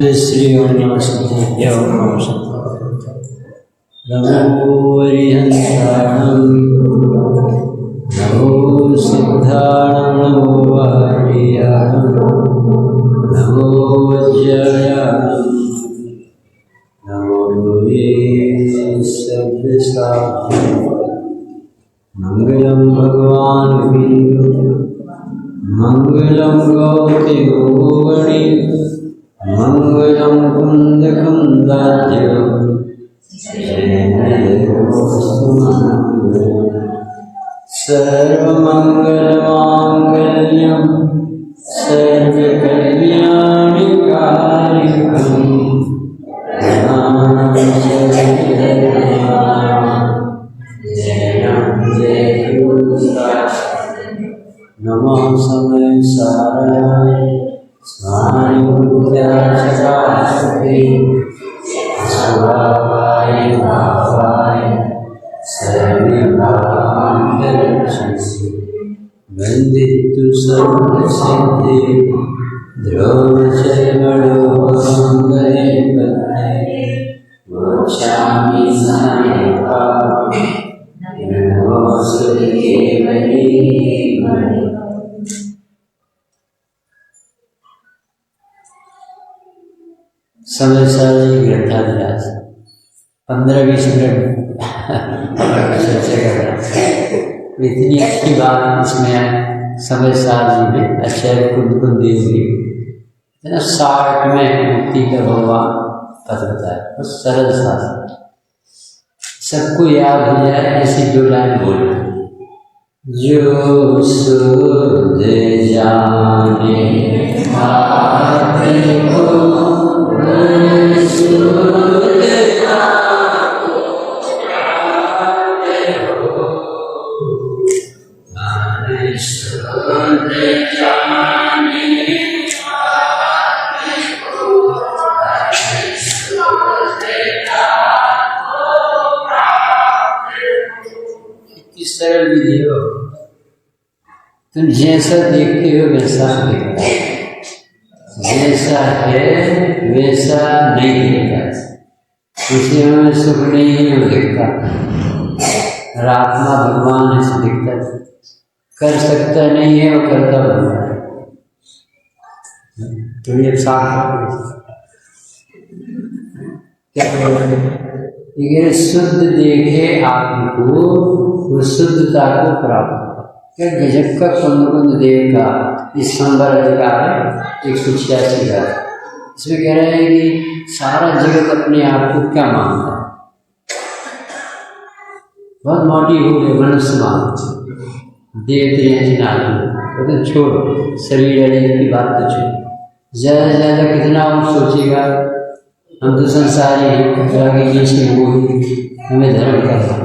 श्री नमस्ते नमो हरिहंसाणं नमो सिद्धाणं नमो वार्याणं नमो वज्रयाणं नमो सर्वसाधु मंगलं भगवान् विष्णु मंगलं गौतमोगणी मंगलं कुंदकुंदाज्यं सर्वमंगलमांगल्यं सर्वकल्याणकारिकं नमः समय साराय स्वामिभूत्याचकाशते स्वभावाय भावाय सर्वभावान्तरक्षसि वन्दितु सर्वसिद्धि द्रोणचर्मणोपमङ्गले पत्ने मोक्षामि सायपावि नमोऽस्तु केवलीमणि। समय सारी ग्रंथाभ्यास 15-20 मिनट चर्चा कर रहा है। इतनी अच्छी बात इसमें समय सार जी में आचार्य कुंद देव जी इतना शार्ट में मुक्ति का भगवान पद बताया और सरल सा सबको याद हो जाए ऐसी 2 लाइन बोल जो सुध जाने को सरल विधि हो। तुम जैसा देखते हो वैसा देखता है, जैसा है वैसा नहीं दिखता। किसी में सुख नहीं है वो दिखता, आत्मा भगवान ऐसे दिखता है। कर सकता नहीं है वो करता बनता है। तो ये साफ क्या ये शुद्ध देखे आपको वो शुद्धता को प्राप्त हो। क्या गजब का कुंद देव का इस संबर अधिकार है 186 का। इसमें कह रहे हैं कि सारा जगत अपने आप को क्या मानता है, बहुत मोटी हो गई मनुष्य मानते देवते तो छोड़ो, शरीर की बात तो छोड़ो। ज़्यादा से ज़्यादा कितना हम सोचेगा हम तो संसारी हैं, आगे नीचे वो हमें धर्म करना।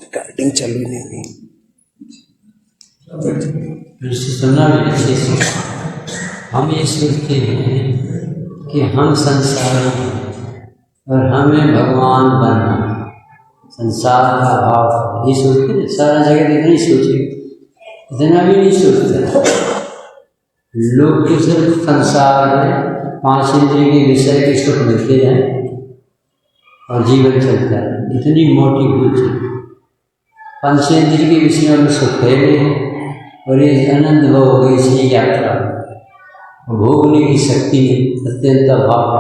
रिकॉर्डिंग चालू नहीं सुनना भी अच्छे से। हम ये सोचते हैं कि हम संसारी हैं और हमें भगवान बनना, संसार का भाव ये सोचते हैं। सारा जगत इतना ही सोचे, इतना भी नहीं सोचते लोग तो सिर्फ संसार में 5 इंद्रिय के विषय के सुख मिलते हैं और जीवन चलता है। इतनी मोटी भूल 5 इंद्रिय के विषय में सुख है और ये अनंत भोग इसलिए यात्रा भोगने की शक्ति अत्यंत अभाव।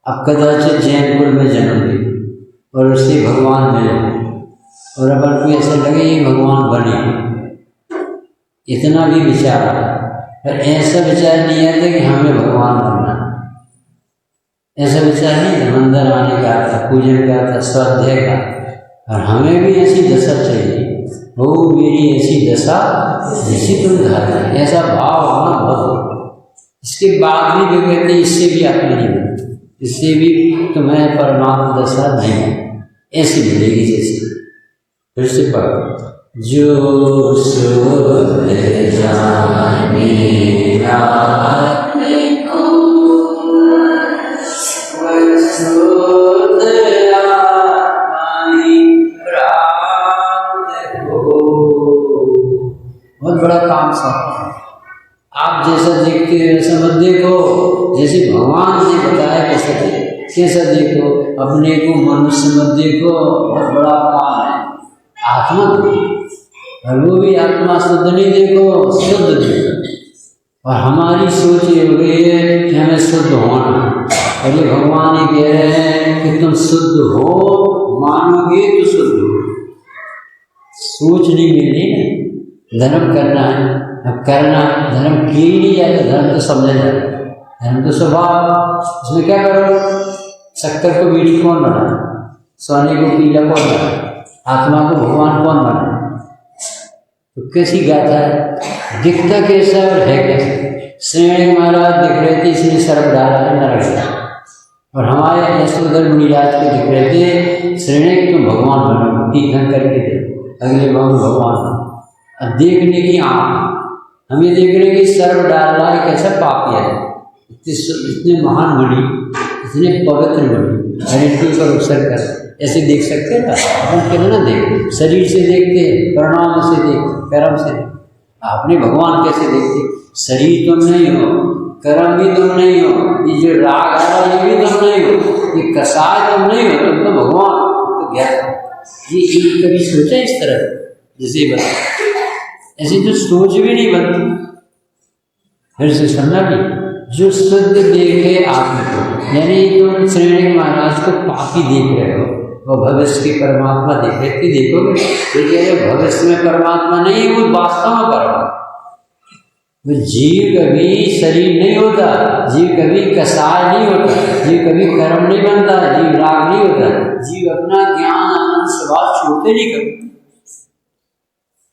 अब कदाचित जैनपुर में जन्म ली और उससे भगवान मिले और अपन को ऐसा लगे ये भगवान बने, इतना भी विचार है। पर ऐसा विचार नहीं आता कि हमें भगवान बनना, ऐसा विचार नहीं है। मंदिर आने का था, पूजन का था, स्वाध्याय का, और हमें भी ऐसी दशा चाहिए हो मेरी ऐसी दशा जैसी तुम धारा, ऐसा भाव होना बहुत। इसके बाद भी वे कहते हैं इससे भी आत्मा नहीं मिलती, इससे भी तुम्हें परमात्मा दशा नहीं ऐसी मिलेगी जैसी। फिर से पढ़ो जो सुध जाने भगवान ने बताया कैसा देखो, अपने को मनुष्य मत देखो, बहुत बड़ा काम है, आत्मा देखो, और वो भी आत्मा शुद्ध नहीं देखो, शुद्ध देखो। और हमारी सोच ये हो गई है कि हमें शुद्ध होना, और ये भगवान ये कह रहे हैं कि तुम शुद्ध हो, मानोगे तो शुद्ध हो। सोच नहीं मिलनी, धर्म करना है, अब करना धर्म किए ही नहीं जाता, धर्म तो समझा जाता, धर्म तो स्वभाव, उसमें क्या करो, शक्कर को मीठी कौन बना, सोने को पीला कौन बना, आत्मा को भगवान कौन बना, तो कैसी गाथा है, दिखता कैसा और है कैसा। श्रेणी महाराज दिख रहे थे इसलिए सर्प डाला है नरक, और हमारे यशोधर मुनिराज को दिख रहे थे श्रेणी तुम भगवान बनो, तीर्थन करके दे अगले भगवान। अब देखने की आँख, हमें देख रहे कि सर्प डाल रहा है, कैसा पापी है, इतने महान मणि, इतने पवित्र मणि, हर इनके ऊपर अवसर कर ऐसे देख सकते हैं ना, हम क्यों ना देख, शरीर से देखते हैं, परिणाम से देख, कर्म से देख, आपने भगवान कैसे देखते, शरीर तुम नहीं हो, कर्म भी तुम नहीं हो, ये जो राग आ रहा है ये भी तुम नहीं हो, ये कसाय तुम नहीं हो, तुम तो भगवान तो ज्ञान। ये कभी सोचा इस तरह जैसे बता, ऐसी तो सोच भी नहीं बनती। फिर से समझा भी, जो शुद्ध देखे आत्मा को, यानी तुम श्रेणी महाराज को पापी देख रहे हो, वो भविष्य की परमात्मा देख रहे थे, देखोगे लेकिन भविष्य में परमात्मा नहीं, वो वास्तव में परमात्मा। वो जीव कभी शरीर नहीं होता, जीव कभी कसाय नहीं होता, जीव कभी कर्म नहीं बनता, जीव राग नहीं होता, जीव अपना ज्ञान आनंद स्वभाव छोड़ते नहीं कभी।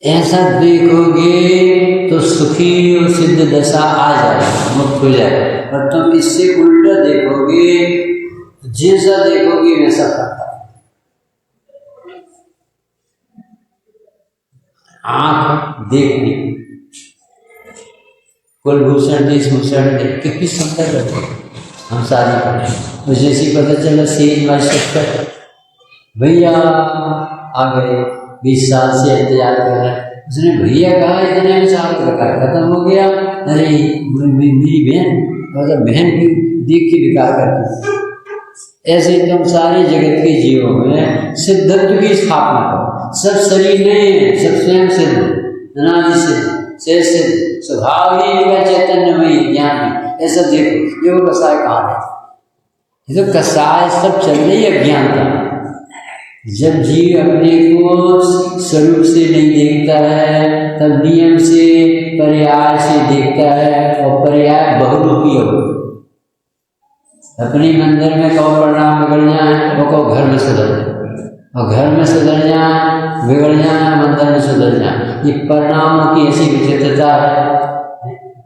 ऐसा देखोगे तो सुखी और सिद्ध दशा आ जाए, मुक्त हो जाए। और तुम इससे उल्टा देखोगे, जैसा देखोगे वैसा करता। आंख देखनी, कुलभूषण देशभूषण देख कितनी सुंदर लगती है, हम शादी करें तो जैसी पता चला सेज मास्टर भैया आ गए, 20 साल से इंतजार कर रहे हैं। उसने भैया कहा, इतने साल का खत्म हो गया, अरे मेरी बहन, मतलब बहन की देख के विकार करती। ऐसे एकदम सारे जगत के जीवों में सिद्धत्व की स्थापना करो। सब शरीर नहीं है, सब स्वयं सिद्ध, अनादि सिद्ध, सिद्ध स्वभाव ही इनका चैतन्यमयी ज्ञान है। ऐसा देखो, ये वो कसाय कहाँ है, ये तो कसाय सब चल रही है अज्ञानता। जब जीव अपने को स्वरूप से नहीं देखता है, तब नियम से पर्याय से देखता है, और पर्याय बहुरूपी हो। अपने मंदिर में कहो प्रणाम बिगड़ जाए, वो कहो घर में सुधर जाए, और घर में सुधर जाए, बिगड़ जाए, मंदिर में सुधर जाए। ये परिणामों की ऐसी विचित्रता है।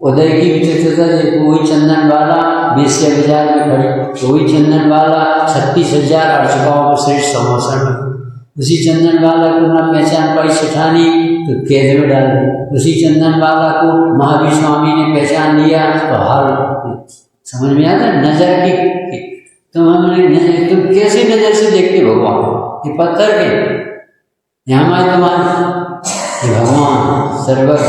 उदय की विचित्रता देखो, वही चंदन वाला बेसिया बाजार में खड़े, तो वही चंदन वाला 36,000 अर्चकाओं को श्रेष्ठ समोसन में, उसी चंदन वाला को ना पहचान पाई सेठानी तो कैद में डाल दी, उसी चंदन वाला को महावीर स्वामी ने पहचान लिया तो हार। समझ में आता है नजर की, तुम कैसे नजर से देखते भगवान, ये पत्थर के यहाँ आए तुम्हारे भगवान सर्वत्र,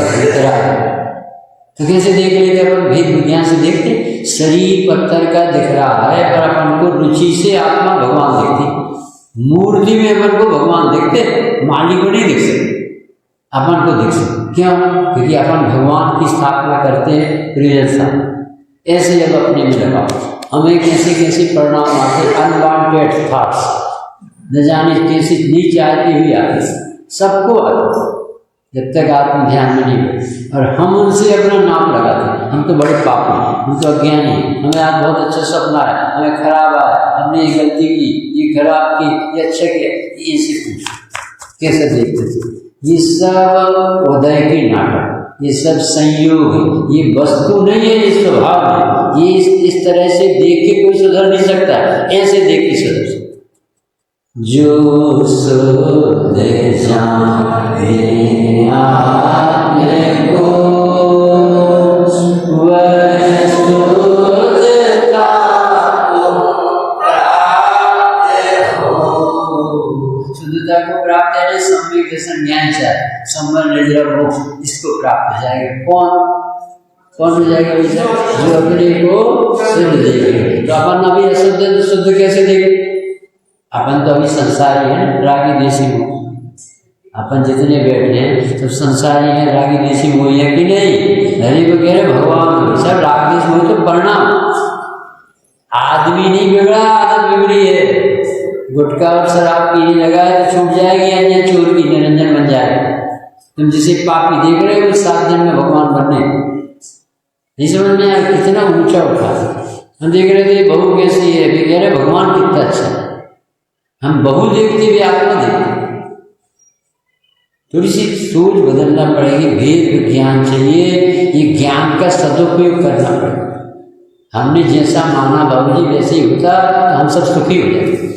तो कैसे देख लेते अपन, भेद विज्ञान से देखते। शरीर पत्थर का दिख रहा है, पर अपन को रुचि से आत्मा भगवान देखती। मूर्ति में अपन को भगवान देखते, माली को नहीं देख सकते, अपन को देख सकते। क्यों? क्योंकि अपन भगवान की स्थापना करते हैं प्रियता। ऐसे जब अपने में लगाओ, हमें कैसे कैसे परिणाम आते, अनवांटेड थॉट्स, न जाने कैसी नीच आती हुई आती, सबको आती, जब तक आत्म ध्यान में नहीं बैठे। और हम उनसे अपना नाम लगाते हैं, हम तो बड़े पापी हैं, हम तो अज्ञानी हैं, हमें आज बहुत अच्छा सपना है, हमें खराब आया, हमने ये गलती की, ये खराब की, ये अच्छा किया, ये कुछ कैसे देखते थे। ये सब उदय के नाटक, ये सब संयोग है, ये वस्तु नहीं है, ये स्वभाव है। ये इस तरह से देख के कोई सुधर नहीं सकता, ऐसे देख के सुधर सकता। जो शुद्ध जाने आत्मा को वह शुद्धता को प्राप्त है। सम्यक दर्शन ज्ञान चाहे संबल निर्जरा मोक्ष, इसको प्राप्त हो जाएगा। कौन? कौन हो जाएगा वैसा? जो अपने को शुद्ध देखे। तो अपन अभी अशुद्ध है तो शुद्ध कैसे देखे? अपन तो अभी संसारी है, रागी देसी मोह। अपन जितने बैठे हैं सब संसारी हैं, रागी देसी मोह है कि नहीं? हरि को कह रहे भगवान सब राग देश मोह तो परिणाम। आदमी नहीं बिगड़ा, आदत बिगड़ी है। गुटखा और शराब पीने लगा है तो छूट जाएगी, अन्य चोर की निरंजन बन जाएगा। तुम जिसे पापी देख रहे हो 7 दिन में भगवान बनने नहीं समझ में आया। कितना ऊंचा उठा। हम देख रहे थे बहू कैसी है, वे कह रहे भगवान कितना अच्छा है। हम बहू देखते हुए आत्मा देखते। थोड़ी सी सोच बदलना पड़ेगी। वेद विज्ञान चाहिए, ये ज्ञान का सदुपयोग करना पड़ेगा। हमने जैसा माना बाबूजी वैसे ही होता तो हम सब सुखी हो जाते।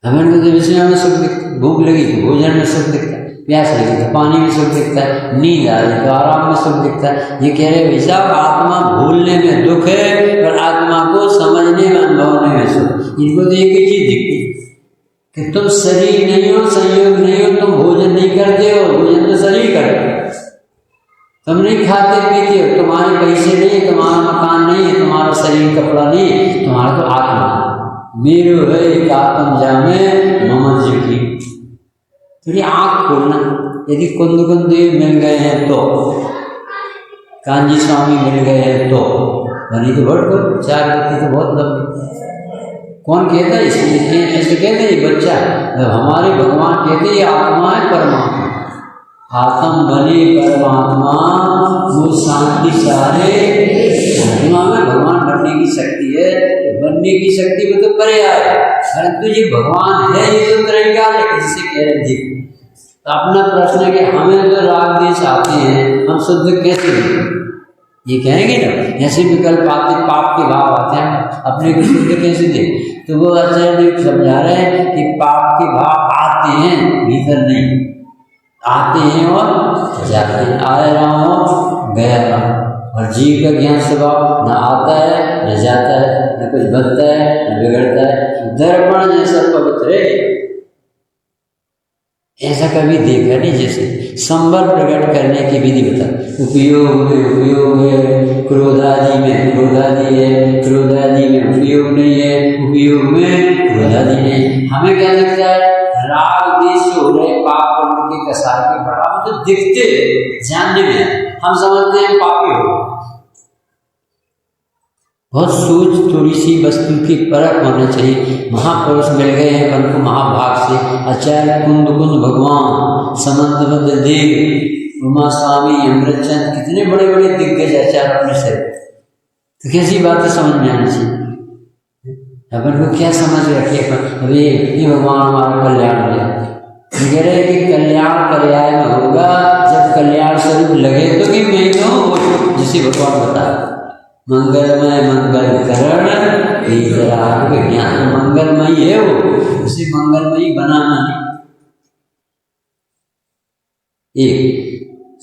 हमें तो जैसे हमें सुख दिखता, भूख लगी तो भोजन में सुख दिखता, प्यास लगी तो पानी में सुख दिखता है, नींद आ रही तो आराम में सुख दिखता है। ये कह रहे भाई साहब आत्मा भूलने में दुख है और आत्मा को समझने में अनुभवने में सुख। इनको तो एक ही चीज दिखती कि तुम शरीर नहीं हो, संयोग नहीं हो, तुम भोजन नहीं करते हो, भोजन तो शरीर करते। तुम नहीं खाते पीते हो, तुम्हारे पैसे नहीं, तुम्हारा मकान नहीं है, तुम्हारा शरीर कपड़ा नहीं है, तुम्हारा तो आत्मा मेरो है एक आत्म जामे मम जिकी। थोड़ी आँख खोलना। यदि कुंद कुंदेव मिल गए हैं तो, कांजी स्वामी मिल गए हैं तो, बनी तो भट को 4 व्यक्ति तो बहुत लंबी। कौन कहता है इसलिए ऐसे कहते हैं बच्चा? हमारे भगवान कहते ये आत्मा है परमात्मा। आत्म बने परमात्मा वो शांति सारे आत्मा में भगवान बनने की शक्ति है। बनने की शक्ति वो तो करे आए, परंतु ये भगवान है ये तो तरीका है जिससे कह रहे जी। तो अपना प्रश्न है कि हमें तो राग देश आते हैं, हम शुद्ध कैसे हैं? ये कहेंगे ना ऐसे विकल्प आते, पाप के भाव आते हैं, अपने को शुद्ध कैसे दे? तो वो आचार्य समझा रहे हैं कि पाप के भाव आते हैं, भीतर नहीं आते हैं और जाते हैं। आया राम गया राम। और जीव का ज्ञान स्वभाव न आता है न जाता है, न कुछ बनता है न बिगड़ता है। दर्पण जैसा पवित्र है, ऐसा कभी देखा नहीं। जैसे संबर प्रकट करने की विधि बता। उपयोग है, क्रोधादि में क्रोधादि है, क्रोधादि में उपयोग नहीं है, उपयोग में क्रोधादि नहीं। हमें क्या लगता है राग देश हो रहे पाप पुण्य के कसार के बड़ा तो दिखते जानने में हम समझते हैं पापी हो। बहुत सोच थोड़ी सी वस्तु की परख होना चाहिए। महापुरुष मिल गए हैं हमको महाभाग से, आचार्य कुंद कुंद भगवान, समंतबद्ध देव, उमा स्वामी, अमृतचंद, कितने बड़े बड़े दिग्गज आचार्य अपने से। तो कैसी बातें समझ में आनी चाहिए। अपन को क्या समझ रखे? अरे ये भगवान हमारा कल्याण हो जाए। कह रहे कि कल्याण पर्याय में होगा जब कल्याण स्वरूप लगे तो कि मैं तो जिसे भगवान बता मंगलमय मंगल करण ज्ञान मंगलमयी है, वो उसे मंगलमयी बनाना नहीं। एक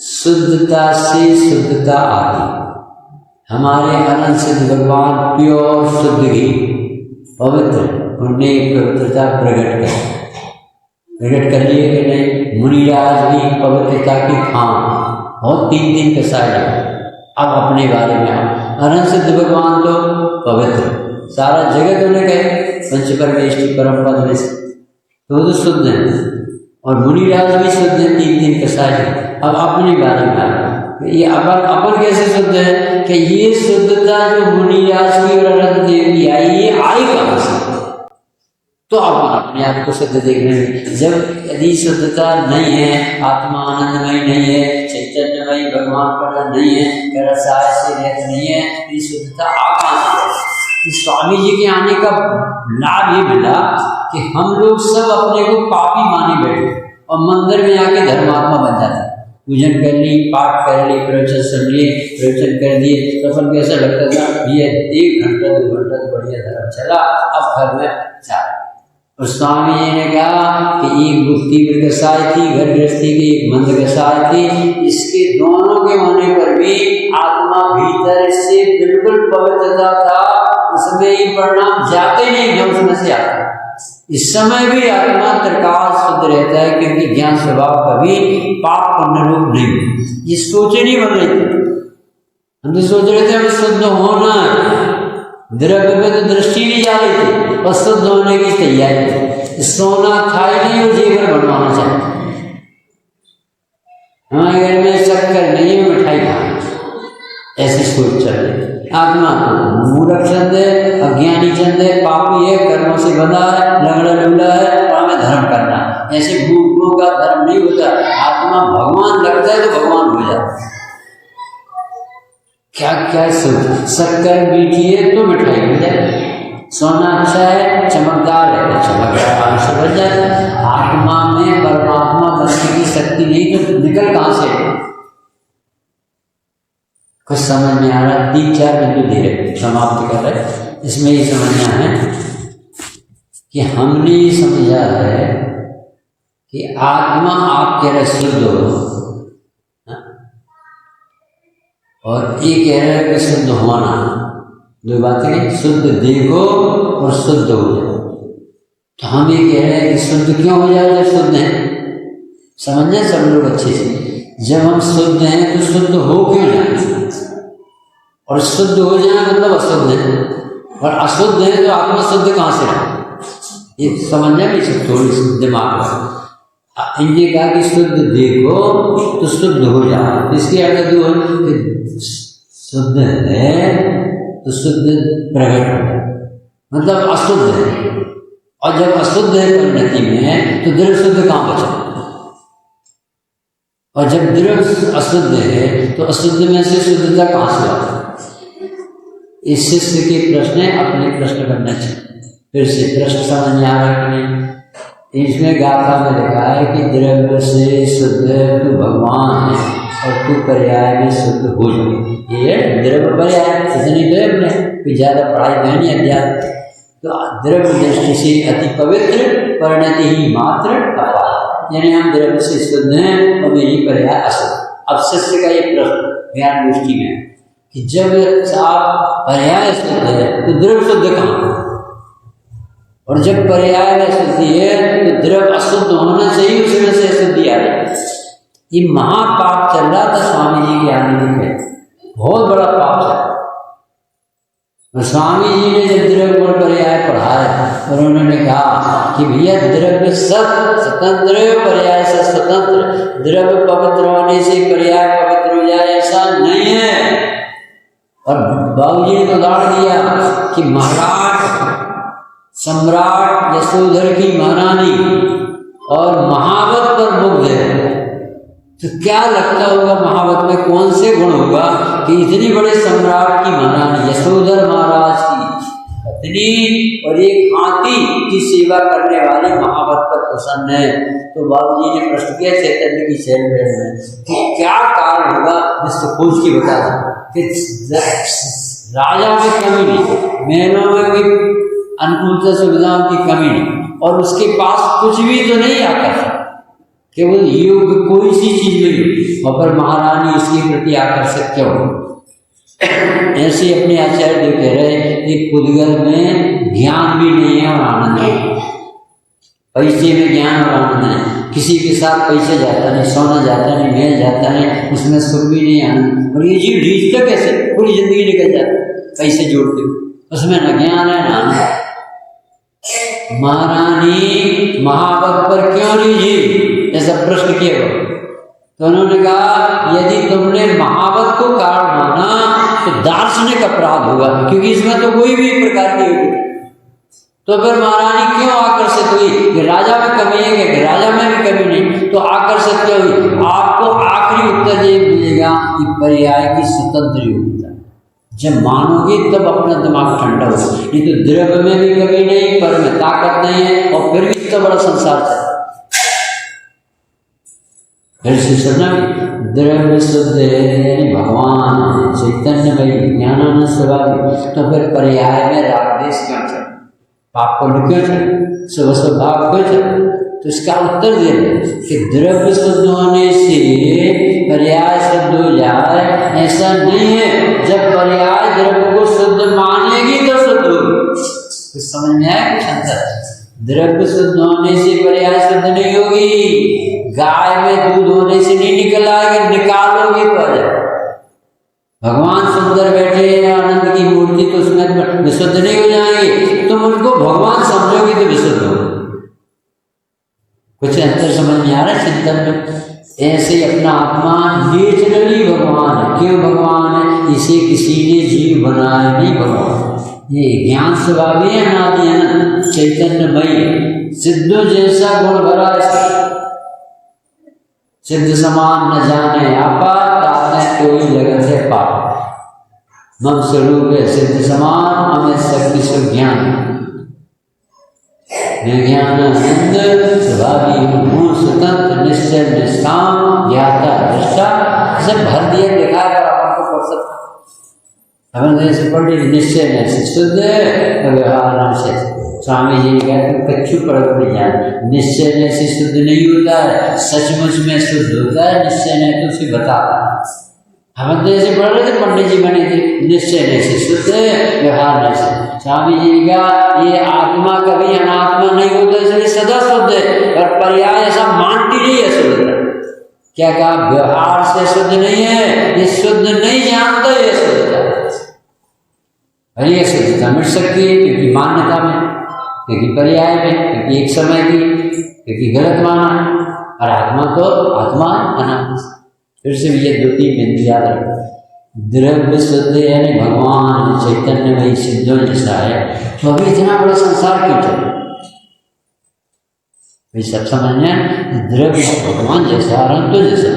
शुद्धता से शुद्धता आती। हमारे अनंत सिद्ध भगवान प्योर शुद्ध घी पवित्र, उन्होंने पवित्रता प्रकट कर लिए कि नहीं? मुनिराज भी पवित्रता की खान और 3 दिन के सारे। अब अपने बारे में अनंत सिद्ध भगवान तो पवित्र, सारा जगत उन्हें कहे पंच परमेष्टि परम पद में से तो शुद्ध है, और मुनिराज भी शुद्ध है 3 दिन के सारे। अब अपने बारे में ये अपन कैसे शुद्ध है कि ये शुद्धता जो मुनिराज की और अनंत देव की आई, ये आई कहाँ से? तो अपन अपने आप को शुद्ध देखने में, जब यदि शुद्धता नहीं है, आत्मा आनंदमय नहीं है, चैतन्यमय भगवान का नहीं है, रसाय से रहत नहीं है, ये शुद्धता आ कहाँ से? स्वामी जी के आने का लाभ ये मिला कि हम लोग सब अपने को पापी माने बैठे और मंदिर में आके धर्मात्मा बन जाते। पूजन कर ली, पाठ कर ली, प्रवचन सुन लिए, प्रवचन कर दिए, तो अपन कैसा लगता था ये 1 घंटा 2 घंटा तो बढ़िया धर्म चला, अब घर में चार। और स्वामी जी ने कहा कि एक बुद्धि कसाय थी, घर गृहस्थी की एक मंद कसाय थी, इसके दोनों के होने पर भी आत्मा भीतर से बिल्कुल पवित्रता था, उसमें ये परिणाम जाते नहीं जो उसमें से आता। इस समय भी आत्मा त्रिकाल शुद्ध रहता है, क्योंकि ज्ञान स्वभाव कभी पाप पुण्य रूप नहीं। ये सोचे नहीं बन रही थी हम तो सोच रहे थे हमें शुद्ध होना है, द्रव्य पे तो दृष्टि नहीं जा रही थी और शुद्ध होने की तैयारी थी। सोना था ही नहीं और जीवन बनवाना चाहते। हमारे घर में शक्कर नहीं है, मिठाई खाना, ऐसी सोच चल रही। आत्मा तो मूर्ख चंद है, अज्ञानी चंद है, पापी है, कर्मों से बंधा है, लंगड़ा लूला है और हमें धर्म करना है। ऐसे मूर्खों का धर्म नहीं होता। आत्मा भगवान लगता है तो भगवान हो जाता है। क्या क्या सोच, शक्कर मीठी है तो मिठाई मिल जाए, सोना अच्छा है, चमकदार है तो चमकदार से बन जाता है। आत्मा में परमात्मा बनने की शक्ति नहीं तो निकल कहाँ से? कुछ समझ में आ रहा? 3-4 बिंदु धीरे समाप्त कर रहे। इसमें ये समझना है कि हमने ये समझा है कि आत्मा आप कह रहे शुद्ध हो और ये कह रहे हैं कि शुद्ध होना। दो बातें, शुद्ध देखो और शुद्ध हो जाओ। तो हम ये कह रहे हैं कि शुद्ध क्यों हो जाए जब शुद्ध हैं? समझे सब लोग अच्छे से। जब हम शुद्ध हैं तो शुद्ध हो क्यों जाए? और शुद्ध हो जाए मतलब अशुद्ध है, और अशुद्ध है तो आत्मा शुद्ध कहाँ से है? ये समझने में थोड़ी दिमाग में इनने कहा कि शुद्ध देखो तो शुद्ध हो जाए। इसके अर्थ दो है कि शुद्ध है तो शुद्ध प्रकट हो जाए, मतलब अशुद्ध है। और जब अशुद्ध है परिणति में तो द्रव्य शुद्ध कहाँ बचा? और जब द्रव्य अशुद्ध है तो अशुद्ध में से शुद्धता कहाँ से आती? इस शिष्य के प्रश्न है, अपने प्रश्न करना चाहिए। फिर से प्रश्न समझ में आ रहा है कि नहीं? इसमें गाथा में लिखा है कि द्रव्य से शुद्ध तू भगवान है और तू पर्याय में शुद्ध हो जाए। ये द्रव्य पर्याय इतनी तो अपने कोई ज़्यादा पढ़ाई तो नहीं अध्यात्म। तो द्रव्य दृष्टि से अति पवित्र, परिणति ही मात्र अपार, यानी हम द्रव्य से शुद्ध हैं और मेरी पर्याय अशुद्ध। अब शिष्य का ये प्रश्न ज्ञान दृष्टि में है कि जब आप पर्याय शुद्ध है तो द्रव्य शुद्ध कहाँ? और जब पर्याय में शुद्धि है तो द्रव्य अशुद्ध होना चाहिए, उसमें से अशुद्धि आ रही। ये महापाप चल रहा था स्वामी जी के आने में, बहुत बड़ा पाप चल। स्वामी जी ने जब द्रव्य और पर्याय पढ़ाया और उन्होंने कहा कि भैया द्रव्य स्वतंत्र, पर्याय से स्वतंत्र, द्रव्य पवित्र होने से पर्याय पवित्र हो जाए ऐसा नहीं है। और बाबूजी ने उदाहरण दिया कि महाराज सम्राट यशोधर की महारानी और महावत पर मुग्ध है, तो क्या लगता होगा महावत में कौन से गुण होगा कि इतनी बड़े सम्राट की महारानी यशोधर महाराज की पत्नी और एक हाथी की सेवा करने वाली महावत पर प्रसन्न है। तो बाबूजी ने प्रश्न किया चैतन्य की शैल में कि क्या कारण होगा, जिसको खोज के बता दें कि राजा में कमी नहीं, महलों में कोई अनुकूलता सुविधाओं की कमी नहीं, और उसके पास कुछ भी तो नहीं आता था, केवल योग कोई सी चीज नहीं, और पर महारानी इसके प्रति आकर्षित क्यों? ऐसे अपने आचार्य जो कह रहे एक पुद्गल में ज्ञान भी नहीं है और आनंद नहीं। पैसे में ज्ञान और आनंद है, किसी के साथ पैसे जाता नहीं, सोना जाता नहीं, मेल जाता नहीं, उसमें सुख भी नहीं आनंद। और ये जीव ढींचता कैसे? पूरी जिंदगी निकल जाती पैसे जोड़ते, उसमें न ज्ञान है न आनंद। महारानी महावत पर क्यों नहीं जी, ऐसा प्रश्न किया गया। तो उन्होंने कहा यदि तुमने महावत को कारण माना तो दार्शनिक अपराध होगा, क्योंकि इसमें तो कोई भी प्रकार की योग्यता। तो फिर महारानी क्यों आकर्षित हुई कि राजा में कमी है, कि राजा में भी कमी नहीं, तो आकर्षित क्यों हुई? आपको आखिरी उत्तर ये मिलेगा कि पर्याय की स्वतंत्र योग्यता। जब मानोगे तब अपना दिमाग ठंडा हो। नहीं तो द्रव्य में भी कमी नहीं, पर में ताकत नहीं है, और फिर भी इतना बड़ा संसार चल। फिर से सुना, द्रव्य शुद्ध है यानी भगवान है, चैतन्य भाई ज्ञानानंद स्वभाव, तो फिर पर्याय में राग देश क्यों चल? पाप को क्यों चल? शुभ स्वभाव क्यों चल? तो इसका उत्तर दे कि द्रव्य शुद्ध होने से पर्याय शुद्ध हो जाए ऐसा नहीं है। जब पर्याय द्रव्य को शुद्ध मानेगी तो शुद्ध होगी। कुछ समझ में आया? कुछ अंतर? द्रव्य शुद्ध होने से पर्याय शुद्ध नहीं होगी। गाय में दूध होने से नहीं निकल आएगा, निकालोगे तो आ जाए। भगवान सुंदर बैठे हैं आनंद की मूर्ति, तो उसमें विशुद्ध नहीं हो जाएंगे। तुम उनको भगवान समझोगे तो विशुद्ध हो। कुछ अंतर समझ में आ रहा है चिंतन में? ऐसे अपना आत्मा नेचुरली भगवान है। क्यों भगवान है? इसे किसी ने जीव बनाया नहीं, भगवान ये ज्ञान स्वभावी है, अनादि अनंत चैतन्यमयी, सिद्धों जैसा गुण भरा है। सिद्ध समान न जाने आपा, ताते कोई लगत है पाप। मम स्वरूप है सिद्ध समान, अमित शक्ति सुज्ञान, ज्ञानानंद स्वभावी हूँ, स्वतंत्र निश्चय निष्काम ज्ञाता दृष्टा। इसे भर दिया लिखा है, आपको पढ़ सकते अपन जैसे पढ़ ली। निश्चय में शुद्ध व्यवहार से स्वामी जी कहते हैं कच्चू पढ़ जाए। निश्चय में से शुद्ध नहीं होता है, सचमुच में शुद्ध होता है। निश्चय में तो उसे बताता है। हम तो ऐसे पढ़ रहे थे, पंडित जी बने थे, निश्चय नहीं से शुद्ध व्यवहार नहीं से। स्वामी जी का ये आत्मा कभी अनात्मा नहीं होता, इसलिए सदा शुद्ध है। और पर्याय ऐसा मानती नहीं है शुद्ध। क्या कहा? व्यवहार से शुद्ध नहीं है, ये शुद्ध नहीं जानता ये शुद्धता। ये शुद्धता मिट सकती है क्योंकि मान्यता में, क्योंकि पर्याय में, क्योंकि एक समय की, क्योंकि गलत माना। और आत्मा तो आत्मा अनात्मा। फिर से ये 2-3 बिंदु याद रखो। द्रव्य शुद्ध यानी भगवान चैतन्य में सिद्धों जैसा है, तो अभी इतना बड़ा संसार क्यों चल? ये सब समझना, द्रव्य भगवान जैसा, रंतो जैसा,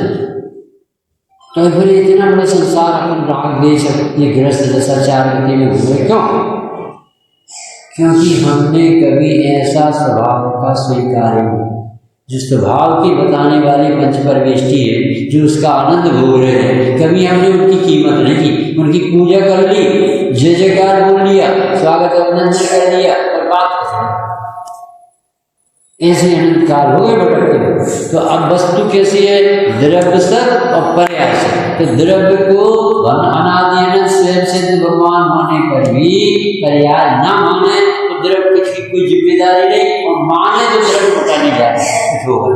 तो फिर इतना बड़ा संसार अपन राग देश ये गृहस्थ जैसा 4 गति में हुए क्यों? क्योंकि हमने कभी ऐसा स्वभाव का स्वीकार नहीं। जो स्वभाव की बताने वाली पंच परवेष्टि है, जो उसका आनंद भोग रहे हैं, कभी हमने उनकी कीमत नहीं की। उनकी पूजा कर ली, जय जयकार बोल लिया, स्वागत अभिनंदन कर लिया और बात ऐसे अनंत काल हो गए भटकते। तो अब वस्तु कैसी है? द्रव्य सत और पर्याय सत। तो द्रव्य को अनादि अनंत स्वयं सिद्ध भगवान होने पर भी पर्याय ना माने तो द्रव्य की कोई जिम्मेदारी नहीं, और माने तो द्रव्य पता नहीं जाता होगा।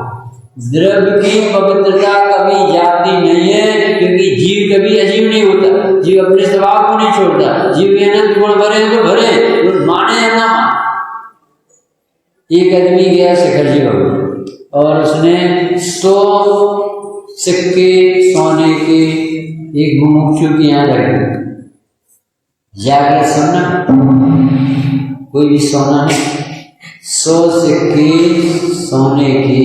द्रव्य की पवित्रता कभी जाती नहीं है, क्योंकि जीव कभी अजीब नहीं होता। जीव अपने स्वभाव को नहीं छोड़ता। जीव अनंत गुण भरे तो भरे, माने या ना माने। एक आदमी गया शिखर जी बाबू, और उसने 100 सिक्के सोने के एक मुमुक्षु के यहाँ रख दिए। जाकर सुनना, कोई भी सोना नहीं, 100 सिक्के सोने के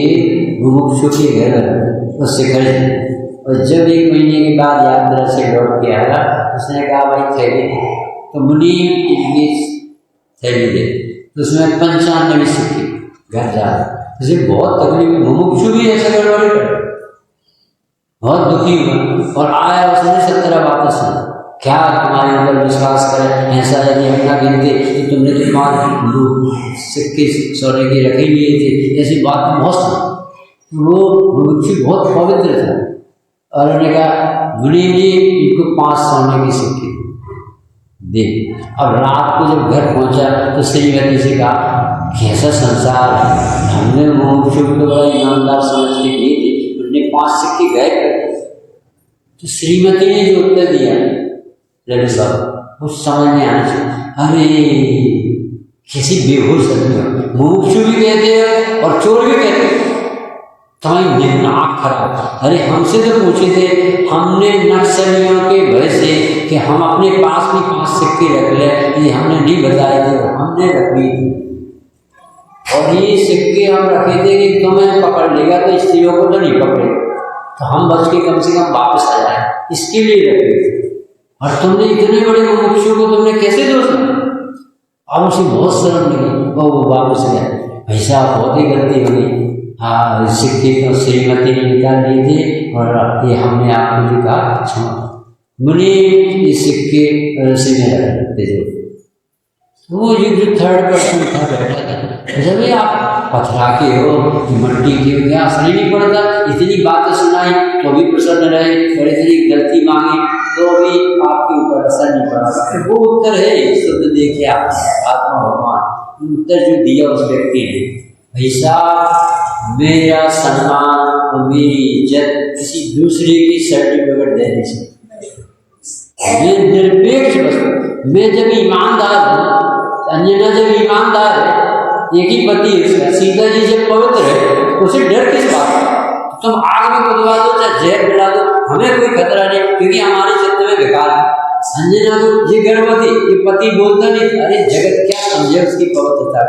मुमुक्षु के घर उस शिखर जी। और जब 1 महीने के बाद यात्रा से लौट के आया, उसने कहा भाई थैली दे। तो मुनि की थैली दे, तो उसमें 95 सिक्के घर जा रहे। उसे बहुत तकलीफ, मुमुक्षु भी ऐसा गड़बड़ी कर, बहुत दुखी हुआ और आया। उसने 17 बातें सुनी। क्या तुम्हारे ऊपर विश्वास करे? ऐसा यदि अपना गिनते कि तुमने तो 5 सिक्के सोने के रखे लिए थे, ऐसी बात बहुत सुनी। वो मुमुक्षु बहुत पवित्र था और उन्होंने कहा मुनि जी इनको 5 सोने के सिक्के दे। अब रात को जब घर पहुंचा तो श्रीमती से कहा कैसा संसार है, हमने मुमुक्षु को बड़ा ईमानदार समझ के दिए थे, उन्होंने 5 सिक्के गए कर। तो श्रीमती ने जो उत्तर दिया लड़ू साहब, वो समझ में आना चाहिए। अरे किसी बेहोश आदमी, मुमुक्षु भी कहते हैं और चोर भी कहते हैं, तुम्हारी आँख खराब। अरे हमसे तो पूछे थे, हमने नक्सलियों के भय से कि हम अपने पास भी 5 सिक्के रख ले, ये हमने नहीं बताए थे, हमने रख ली थी। और ये सिक्के हम रखे थे कि तुम्हें पकड़ लेगा तो स्त्रियों को तो नहीं पकड़ेगा, तो हम बच के कम से कम वापस आ जाए, इसके लिए रखे थे। और तुमने इतने बड़े मुमुक्षु को तुमने कैसे दोष दिया? अब उसे बहुत शर्म लगी, वो वापस गया। भाई साहब बहुत ही गलती हो गई। हाँ, सिक्के तो श्रीमती ने निकाल दिए थे और ये हमने आपको भी कहा क्षमा। मुनि इस सिक्के रस्सी में रखते थे। वो जो 3rd पर्सन था बैठा था, जब आप पथरा के हो, मट्टी के हो, क्या असर नहीं पड़ता? इतनी बातें सुनाई तो भी प्रसन्न रहे, और इतनी गलती मांगी तो भी आपके ऊपर असर नहीं पड़ा। वो उत्तर है शुद्ध देखिए आप आत्मा भगवान, उत्तर जो दिया उस व्यक्ति ने, भाई साहब मेरा सम्मान और मेरी इज्जत किसी दूसरे की सर्टिफिकेट देने से, मैं निरपेक्ष वस्तु, मैं जब ईमानदार हूँ, अंजना जब ईमानदार है, एक ही पति है उसका, सीता जी जब पवित्र है, उसे डर किस बात का? तुम आग में कूदवा दो चाहे जहर पिला दो, हमें कोई खतरा नहीं, क्योंकि हमारे चित्त में विकार है। अंजना को ये गर्भवती, ये पति बोलता नहीं, अरे जगत क्या समझे उसकी पवित्रता,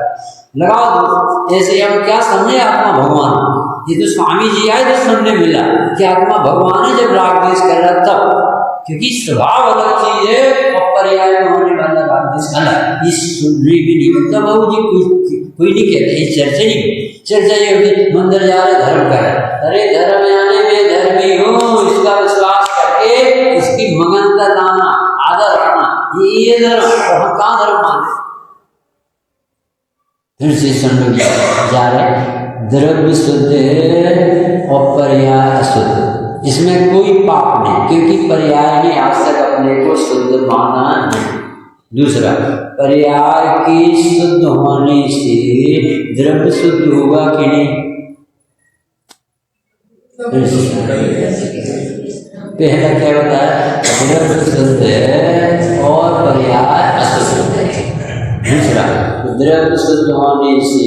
लगाओ दो। ऐसे हम क्या समझे आत्मा भगवान, ये तो स्वामी जी आए तो सुनने मिला कि आत्मा भगवान है जब राग द्वेष कर रहा तब, क्योंकि स्वभाव अलग चीज है और पर्याय में होने वाला राग द्वेष अलग। इस सुनने भी नहीं मिलता बाबू जी, कोई नहीं कहते, ये चर्चा नहीं, चर्चा ये होती मंदिर जा रहे धर्म कर, अरे धर्म आने में धर्मी हो इसका विश्वास करके इसकी मगनता लाना, आदर रखना, ये धर्म, वहां कहाँ धर्म माने। फिर से सुन जा रहे, द्रव्य शुद्ध और पर्याय अशुद्ध, इसमें कोई पाप नहीं, क्योंकि पर्याय ने आज तक अपने को शुद्ध माना नहीं। दूसरा, पर्याय की शुद्ध होने से द्रव्य शुद्ध होगा कि नहीं? पहला क्या बताया, द्रव्य शुद्ध है और पर्याय अशुद्ध है। दूसरा, द्रव्य शुद्ध होने से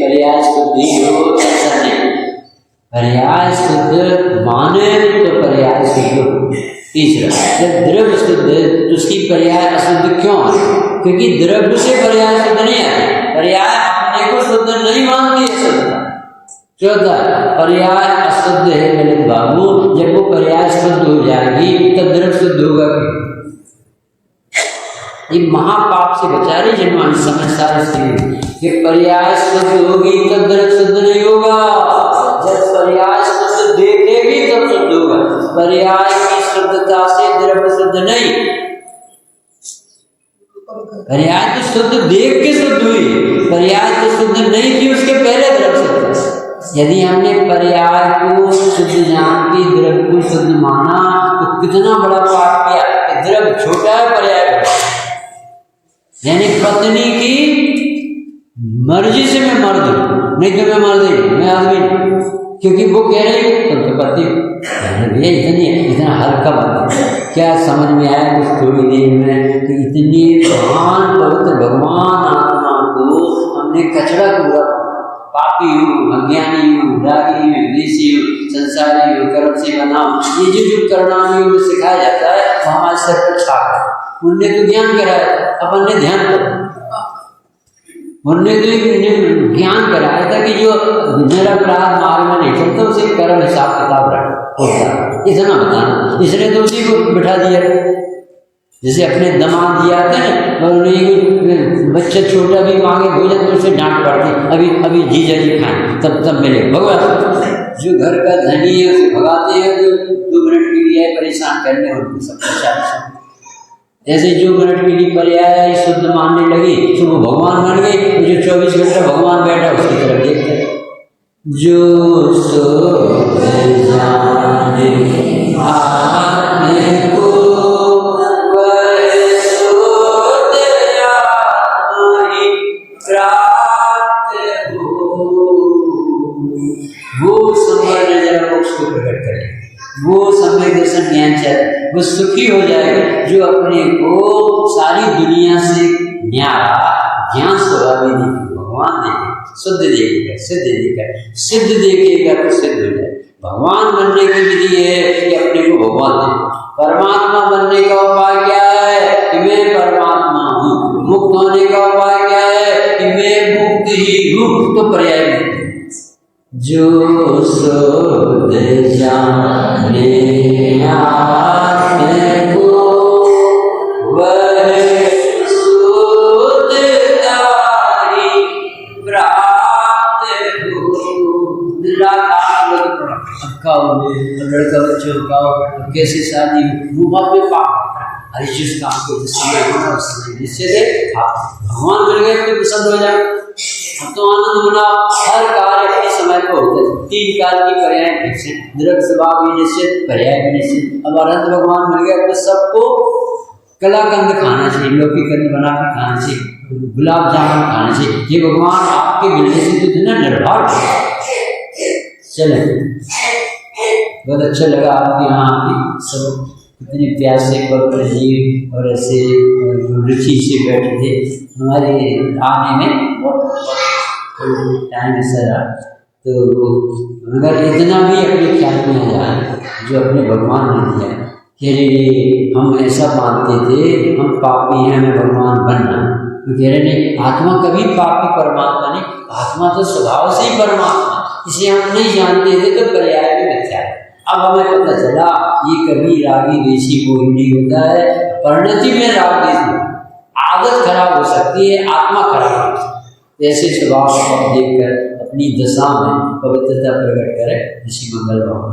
पर्याय शुद्धि हो, ऐसा नहीं, पर्याय शुद्ध माने तो पर्याय शुद्ध। तीसरा, जब द्रव्य शुद्ध तो उसकी पर्याय अशुद्ध क्यों है? क्योंकि द्रव्य से पर्याय शुद्ध नहीं आती, पर्याय अपने को शुद्ध नहीं मानती है शुद्धता। चौथा, पर्याय अशुद्ध है मेरे बाबू, जब वो पर्याय शुद्ध हो जाएगी तब द्रव्य शुद्ध होगा क्यों? ये महापाप से बचा रही जन्मानी समझदार से, ये पर्याय शुद्ध होगी तब द्रव्य शुद्ध नहीं होगा, जब पर्याय शुद्ध देखेगी तब शुद्ध होगा। पर्याय की शुद्धता से द्रव्य शुद्ध नहीं, पर्याय तो शुद्ध देख के शुद्ध हुई, पर्याय तो शुद्ध नहीं थी उसके पहले द्रव्य शुद्ध। यदि हमने पर्याय को शुद्ध जान के द्रव्य को शुद्ध माना तो कितना बड़ा पाप किया कि द्रव्य छोटा है पर्याय बड़ा। यानी पत्नी की मर्जी से मैं मर्द हूं, नहीं तो मैं मर्द ही, मैं आदमी, क्योंकि वो कह रही तो पति इतना हल्का बात है। क्या समझ में आया कुछ थोड़ी देर में कि इतनी महान पवित्र भगवान आत्मा को हमने कचरा पूरा, पापी हूँ, अज्ञानी हूँ, रागी हूँ, देशी हूँ, संसारी हूँ, कर्म से बना हूँ, ये जो करना योग सिखाया जाता है वो हमारे सर पर छाप है। उनने तो ज्ञान कराया, अपन ने ध्यान करा, उनने तो ज्ञान कराया था कि जो मेरा अपराध मार्ग में नहीं चलता उसे कर्म हिसाब किताब होता, इतना बताना। इसने तो उसी को बिठा दिया, जैसे अपने दामाद दिया था ना, और उन्हें बच्चा छोटा भी मांगे भोजन तो उसे डांट पड़ती, अभी जीजा जी खाएं तब मिले। भगवान जो घर का धनी है उसे भगाते हैं, जो 2 मिनट के लिए परेशान करने उनको सब परेशान। ऐसे जो मिनट के लिए पर्याय शुद्ध मानने लगी तो वो भगवान बन गई, जो 24 घंटा भगवान बैठा उसकी तरफ देखते हैं। जो शुद्ध जाने आने को वो समय जरा मोक्ष को प्रकट करे, वो समय दर्शन ज्ञान चाहिए, वो सुखी हो जाएगा जो अपने को सारी दुनिया से न्यारा ज्ञान स्वभावी देगी, भगवान देगी, शुद्ध देखेगा, सिद्ध देखेगा, सिद्ध देखेगा तो सिद्ध हो जाए। भगवान बनने की विधि है कि अपने को भगवान दे। परमात्मा बनने का उपाय क्या है कि मैं परमात्मा हूँ। मुक्त होने का उपाय क्या है कि मैं मुक्त ही हूँ, तो पर्याय नहीं। जो शुद्ध जाने आत्मा को वह शुद्धता ही प्राप्त हो। लड़का बच्चों का कैसे शादी वो बात में पाप, अरे जिस काम को जिस समय होना उस समय निश्चित है भगवान मिल गए तो पसंद हो जाए। अब तो आनंद मना, हर कार्य अपने समय पर होता है। 3 काल की पर्याय निश्चित, द्रव्य स्वभाव भी निश्चित, पर्याय भी निश्चित। अब अनंत भगवान मिल गया तो सबको कलाकंद खाना चाहिए, लौकी कंद बना के खाना चाहिए, गुलाब जामुन खाना चाहिए। ये भगवान आपके मिलने से तो इतना निर्भर। चले, बहुत अच्छा लगा आपके यहाँ आके सब इतने प्यासे पवित्र जीव और ऐसे रुचि से बैठे थे। हमारे आने में बहुत टाइम ऐसा रहा, तो अगर इतना भी अपने ख्याल में आ जाए जो अपने भगवान ने दिया कि हम ऐसा मानते थे हम पापी हैं, हमें भगवान बनना, तो कह रहे नहीं, आत्मा कभी पापी परमात्मा नहीं, आत्मा तो स्वभाव से ही परमात्मा, इसे हम नहीं जानते थे तो पर्याय में मिथ्या है। अब हमें पता चला ये कभी रागी देशी बोलनी होता है, परिणति में राग देशी आदत खराब हो सकती है, आत्मा खराब हो सकती है। ऐसे स्वभाव को देखकर अपनी दशा में पवित्रता प्रकट करे ऋषि मंगल भगवान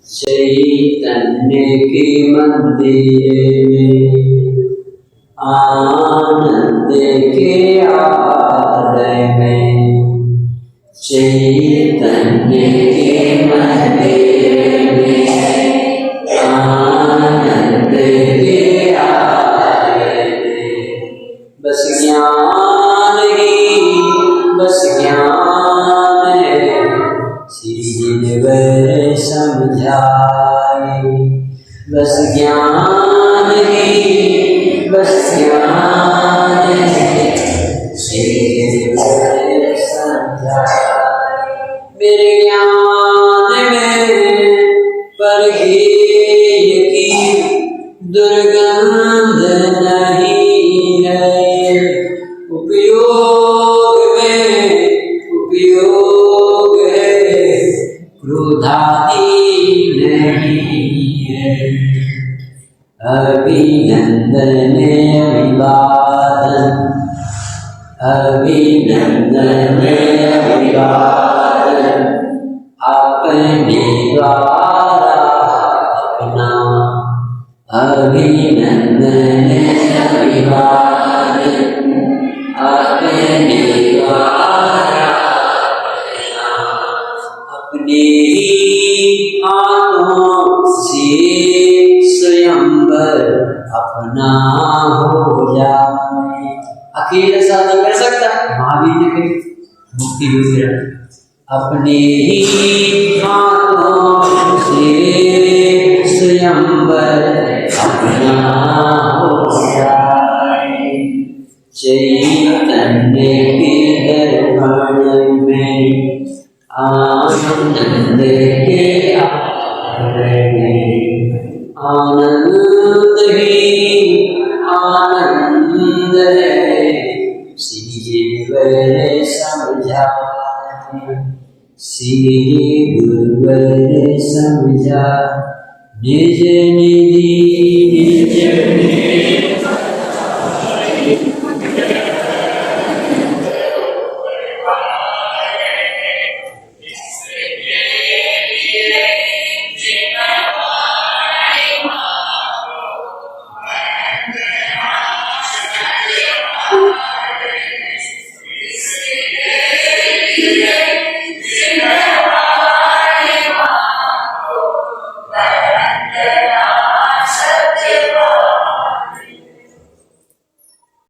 चैतन्य के मंदिर में आनंद के आलय में, चैतन्य के मंदिर में आनंद के आलय में, बस ज्ञान ही बस ज्ञान है श्रीवर समझाए, बस ज्ञान ही बस ज्ञान है श्रीवर समझाए, मेरे ज्ञान में परगेय की दुर्गंध नहीं है, उपयोग में उपयोग है क्रोधादि नहीं है, अभिनंदन अभिवादन अभिनंदन अभिवादन अपने द्वारा अपना, अभिनंदन अभिवादन अपने द्वारा अपने ही हाथों से स्वयंवर अपना हो जाए। अकेले शादी कर सकता महावीर ने कही मुक्ति हो गया, अपने ही हाथों से स्वयंवर अपना हो जाए, चैतन्य के दर्पण में आनंद के आलय में, आनंद ही आनंद है श्रीवर समझाए, श्री गुरुवर समझा निज निधि